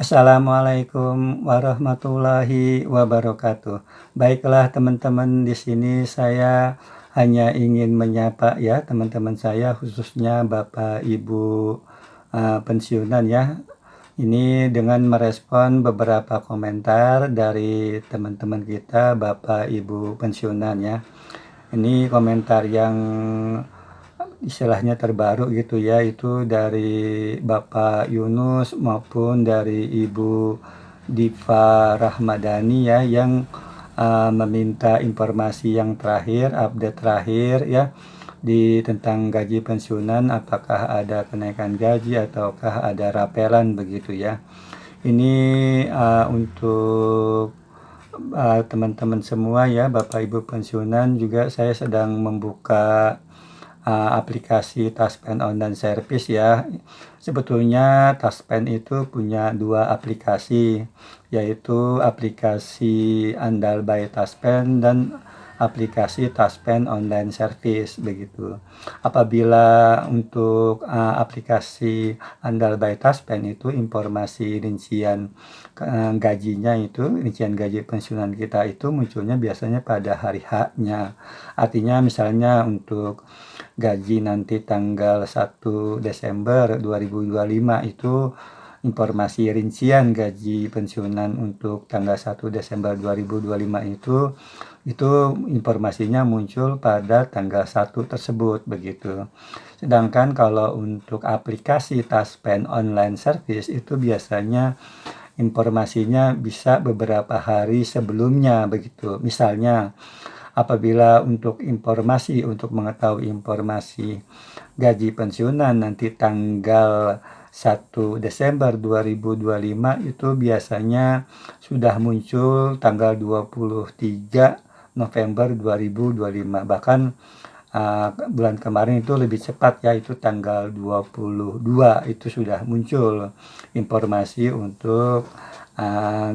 Assalamualaikum warahmatullahi wabarakatuh. Baiklah teman-teman, di sini saya hanya ingin menyapa ya teman-teman saya khususnya Bapak Ibu, pensiunan ya. Ini dengan merespon beberapa komentar dari teman-teman kita Bapak Ibu pensiunan ya. Ini komentar yang istilahnya terbaru gitu ya, itu dari Bapak Yunus maupun dari Ibu Diva Rahmadani ya, yang meminta informasi yang terakhir, update terakhir ya, tentang gaji pensiunan, apakah ada kenaikan gaji ataukah ada rapelan begitu ya. Ini untuk teman-teman semua ya, Bapak Ibu pensiunan, juga saya sedang membuka aplikasi Taspen Online Service ya. Sebetulnya Taspen itu punya dua aplikasi, yaitu aplikasi Andal by Taspen dan aplikasi Taspen Online Service begitu. Apabila untuk aplikasi Andal by Taspen itu informasi rincian gajinya, itu rincian gaji pensiunan kita itu munculnya biasanya pada hari H-nya. Artinya misalnya untuk gaji nanti tanggal 1 Desember 2025 itu informasi rincian gaji pensiunan untuk tanggal 1 Desember 2025 itu informasinya muncul pada tanggal 1 tersebut begitu. Sedangkan kalau untuk aplikasi Taspen Online Service itu biasanya informasinya bisa beberapa hari sebelumnya begitu. Misalnya apabila untuk mengetahui informasi gaji pensiunan nanti tanggal 1 Desember 2025 itu biasanya sudah muncul tanggal 23 November 2025. Bahkan bulan kemarin itu lebih cepat ya, itu tanggal 22 itu sudah muncul informasi untuk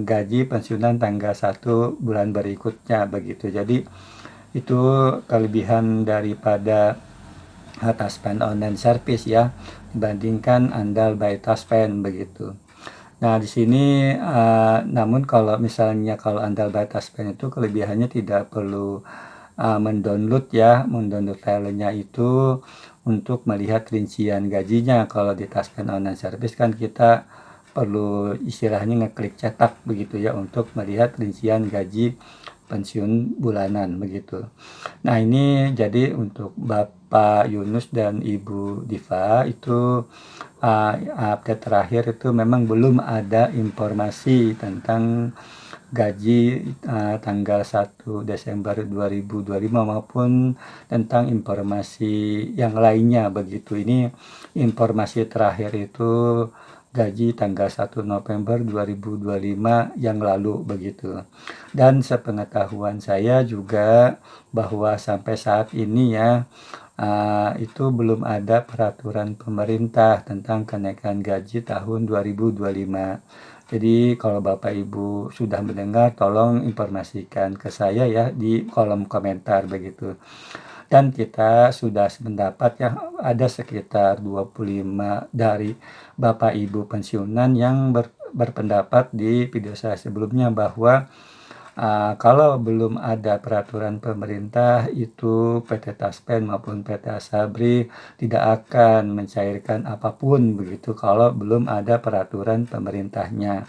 gaji pensiunan tanggal 1 bulan berikutnya begitu. Jadi itu kelebihan daripada Taspen Online Service ya, dibandingkan Andal by Taspen begitu. Nah, di sini namun kalau misalnya kalau Andal by Taspen itu kelebihannya tidak perlu mendownload filenya itu untuk melihat rincian gajinya. Kalau di Taspen Online Service kan kita perlu istilahnya ngeklik cetak begitu ya untuk melihat rincian gaji pensiun bulanan begitu. Nah, ini jadi untuk Bapak Yunus dan Ibu Diva itu update terakhir itu memang belum ada informasi tentang gaji tanggal 1 Desember 2025 maupun tentang informasi yang lainnya begitu. Ini informasi terakhir itu gaji tanggal 1 November 2025 yang lalu begitu. Dan sepengetahuan saya juga bahwa sampai saat ini ya itu belum ada peraturan pemerintah tentang kenaikan gaji tahun 2025. Jadi kalau Bapak Ibu sudah mendengar, tolong informasikan ke saya ya di kolom komentar begitu. Dan kita sudah sependapat ya, ada sekitar 25 dari Bapak Ibu pensiunan yang berpendapat di video saya sebelumnya bahwa kalau belum ada peraturan pemerintah itu PT Taspen maupun PT Asabri tidak akan mencairkan apapun begitu kalau belum ada peraturan pemerintahnya.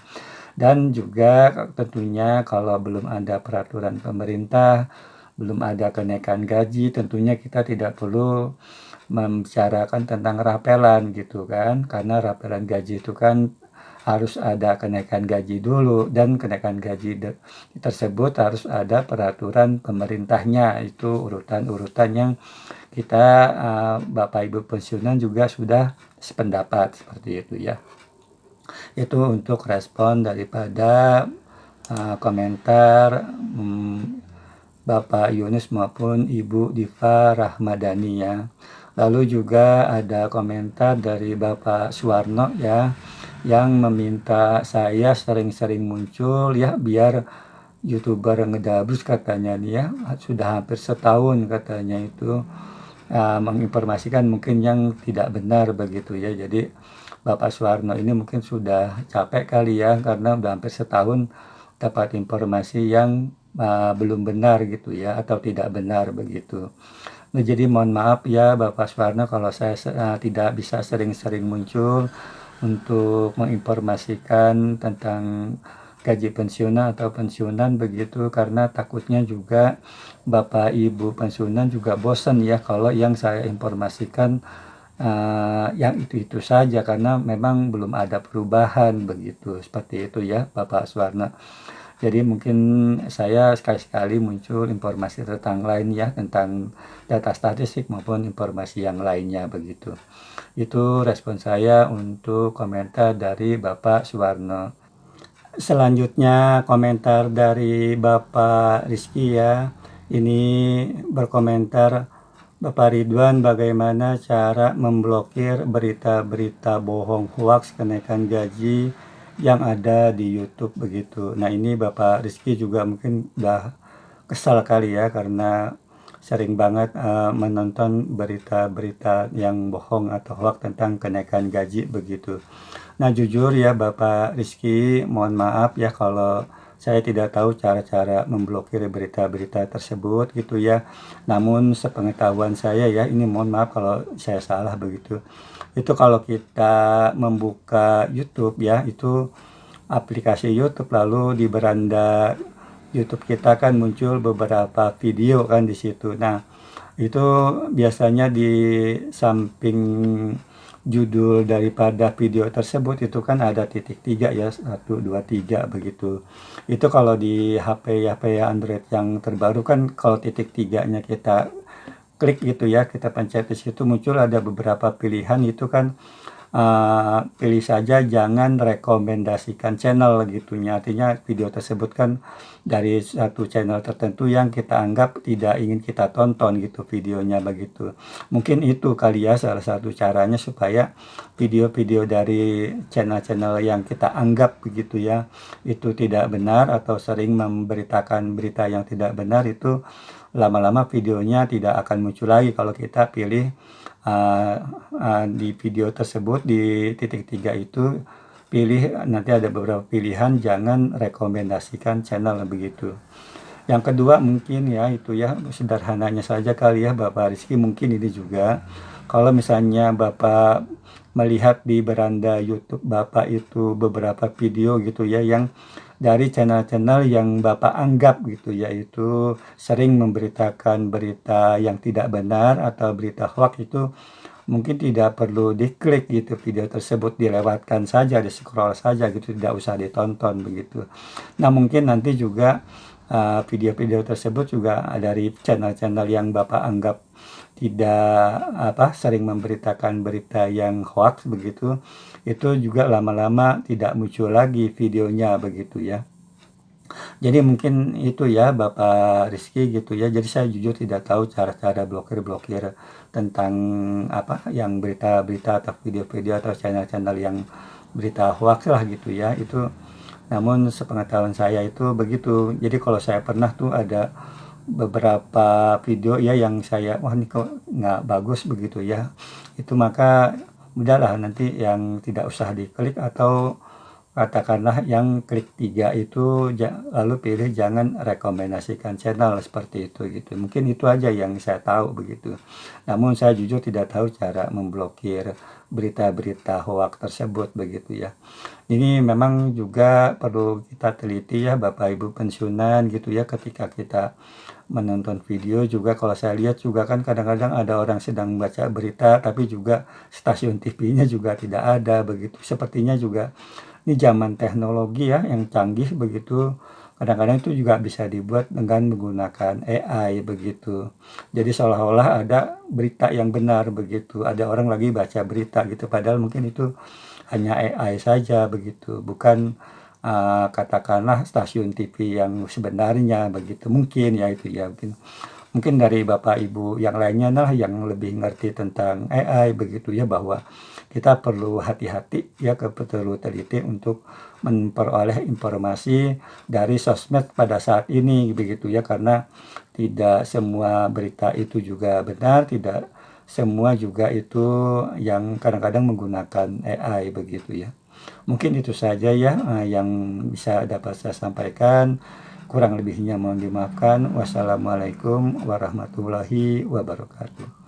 Dan juga tentunya kalau belum ada peraturan pemerintah, belum ada kenaikan gaji, tentunya kita tidak perlu membicarakan tentang rapelan gitu kan, karena rapelan gaji itu kan harus ada kenaikan gaji dulu, dan kenaikan gaji tersebut harus ada peraturan pemerintahnya. Itu urutan-urutan yang kita Bapak Ibu pensiunan juga sudah sependapat seperti itu ya. Itu untuk respon daripada komentar Bapak Yunus maupun Ibu Diva Rahmadani ya. Lalu juga ada komentar dari Bapak Suwarno ya, yang meminta saya sering-sering muncul ya biar YouTuber ngedabrus katanya nih ya. Sudah hampir setahun katanya itu menginformasikan mungkin yang tidak benar begitu ya. Jadi Bapak Suwarno ini mungkin sudah capek kali ya, karena udah hampir setahun dapat informasi yang belum benar gitu ya, atau tidak benar begitu. Nah, jadi mohon maaf ya Bapak Suwarno kalau saya tidak bisa sering-sering muncul untuk menginformasikan tentang gaji pensiunan atau pensiunan begitu, karena takutnya juga Bapak Ibu pensiunan juga bosan ya kalau yang saya informasikan yang itu-itu saja, karena memang belum ada perubahan begitu. Seperti itu ya Bapak Suwarno. Jadi mungkin saya sekali-sekali muncul informasi tentang lain ya, tentang data statistik maupun informasi yang lainnya begitu. Itu respon saya untuk komentar dari Bapak Suwarno. Selanjutnya komentar dari Bapak Rizky ya. Ini berkomentar, Bapak Ridwan, bagaimana cara memblokir berita-berita bohong hoax kenaikan gaji yang ada di YouTube begitu. Nah, ini Bapak Rizky juga mungkin udah kesal kali ya, karena sering banget menonton berita-berita yang bohong atau hoax tentang kenaikan gaji begitu. Nah, jujur ya Bapak Rizky, mohon maaf ya kalau saya tidak tahu cara-cara memblokir berita-berita tersebut gitu ya. Namun sepengetahuan saya ya, ini mohon maaf kalau saya salah begitu. Itu kalau kita membuka YouTube ya, itu aplikasi YouTube, lalu di beranda YouTube kita kan muncul beberapa video kan di situ. Nah, itu biasanya di samping judul daripada video tersebut itu kan ada titik 3 ya, 1, 2, 3 begitu. Itu kalau di HP Android yang terbaru kan, kalau titik 3-nya kita klik gitu ya, kita pencet di situ muncul ada beberapa pilihan, itu kan pilih saja jangan rekomendasikan channel gitu ya. Artinya video tersebut kan dari satu channel tertentu yang kita anggap tidak ingin kita tonton gitu videonya begitu. Mungkin itu kali ya salah satu caranya supaya video-video dari channel-channel yang kita anggap begitu ya itu tidak benar atau sering memberitakan berita yang tidak benar, itu lama-lama videonya tidak akan muncul lagi kalau kita pilih di video tersebut di titik 3 itu pilih, nanti ada beberapa pilihan jangan rekomendasikan channel begitu. Yang kedua mungkin ya itu ya sederhananya saja kali ya Bapak Rizky, mungkin ini juga kalau misalnya Bapak melihat di beranda YouTube Bapak itu beberapa video gitu ya yang dari channel-channel yang Bapak anggap gitu yaitu sering memberitakan berita yang tidak benar atau berita hoax, itu mungkin tidak perlu diklik gitu video tersebut, dilewatkan saja, di scroll saja gitu, tidak usah ditonton begitu. Nah, mungkin nanti juga video-video tersebut juga dari channel-channel yang Bapak anggap tidak sering memberitakan berita yang hoax begitu, itu juga lama-lama tidak muncul lagi videonya begitu ya. Jadi mungkin itu ya Bapak Rizky gitu ya. Jadi saya jujur tidak tahu cara-cara blokir tentang yang berita-berita atau video-video atau channel-channel yang berita hoax lah gitu ya. Itu namun sepengetahuan saya itu begitu. Jadi kalau saya pernah tuh ada beberapa video ya yang saya wah ini kok nggak bagus begitu ya. Itu maka udahlah nanti yang tidak usah diklik, atau katakanlah yang klik 3 itu lalu pilih jangan rekomendasikan channel seperti itu gitu. Mungkin itu aja yang saya tahu begitu. Namun saya jujur tidak tahu cara memblokir berita-berita hoax tersebut begitu ya. Ini memang juga perlu kita teliti ya Bapak Ibu pensiunan gitu ya, ketika kita menonton video juga. Kalau saya lihat juga kan kadang-kadang ada orang sedang baca berita tapi juga stasiun TV-nya juga tidak ada begitu. Sepertinya juga ini zaman teknologi ya yang canggih begitu, kadang-kadang itu juga bisa dibuat dengan menggunakan AI begitu. Jadi seolah-olah ada berita yang benar begitu, ada orang lagi baca berita gitu, padahal mungkin itu hanya AI saja begitu, bukan katakanlah stasiun TV yang sebenarnya begitu. Mungkin ya itu ya, mungkin dari Bapak Ibu yang lainnya lah yang lebih ngerti tentang AI begitu ya, bahwa kita perlu hati-hati ya, perlu teliti untuk memperoleh informasi dari sosmed pada saat ini begitu ya, karena tidak semua berita itu juga benar, tidak semua juga itu yang kadang-kadang menggunakan AI begitu ya. Mungkin itu saja ya, yang bisa dapat saya sampaikan. Kurang lebihnya mohon dimaafkan. Wassalamualaikum warahmatullahi wabarakatuh.